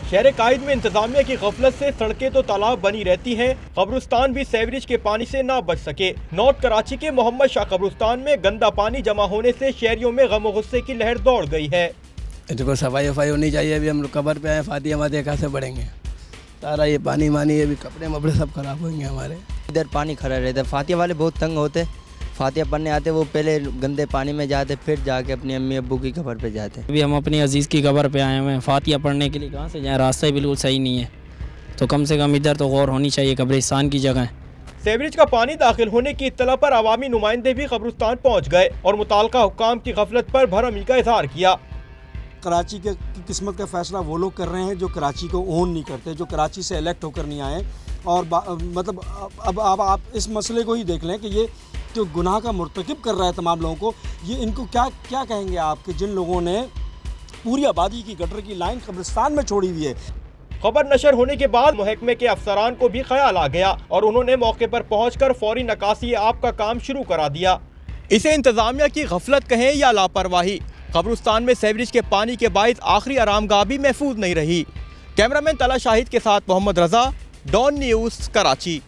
शहर कायद में इंतजामिया की गफलत से सड़कें तो तालाब बनी रहती हैं, कब्रिस्तान भी सीवरेज के पानी से ना बच सके। नॉर्थ कराची के मोहम्मद शाह कब्रिस्तान में गंदा पानी जमा होने से शहरियों में गम और गुस्से की लहर दौड़ गई है। देखो सफाई वफाई होनी चाहिए। अभी हम लोग कब्र पे आए, फातिया मातिया कैसे बढ़ेंगे, सारा ये पानी मानी, अभी कपड़े मपड़े सब खराब होंगे हमारे। इधर पानी खड़ा रहता है, फातिया वाले बहुत तंग होते, फातिया पढ़ने आते वो पहले गंदे पानी में जाते, फिर जाके अपनी अम्मी अब्बू की कब्र पे जाते। अभी हम अपनी अजीज़ की कब्र पे आए हुए हैं, फातिया पढ़ने के लिए कहाँ से जाएं, रास्ता ही बिल्कुल सही नहीं है, तो कम से कम इधर तो गौर होनी चाहिए, कब्रिस्तान की जगह। सीवरेज का पानी दाखिल होने की इत्तला पर अवामी नुमाइंदे भी कब्रिस्तान पहुँच गए और मुताल्लिका हुक्काम की गफलत पर भरहमी का इजहार किया। कराची के किस्मत का फैसला वो लोग कर रहे हैं जो कराची को ओन नहीं करते, जो कराची से इलेक्ट होकर नहीं आए। और मतलब अब आप इस मसले को ही देख लें कि ये जो गुनाह का मुर्तकिब कर रहा है तमाम लोगों को, ये इनको क्या कहेंगे आप कि जिन लोगों ने पूरी आबादी की गटर की लाइन कब्रिस्तान में छोड़ी हुई है। खबर नशर होने के बाद महकमे के अफसरान को भी ख्याल आ गया और उन्होंने मौके पर पहुंचकर फौरी नकासी आब का काम शुरू करा दिया। इसे इंतजामिया की गफलत कहें या लापरवाही, कब्रिस्तान में सीवरेज के पानी के बाइस आखिरी आरामगाह भी महफूज नहीं रही। कैमरामैन तला शाहिद के साथ मोहम्मद रजा, डॉन न्यूज़, कराची।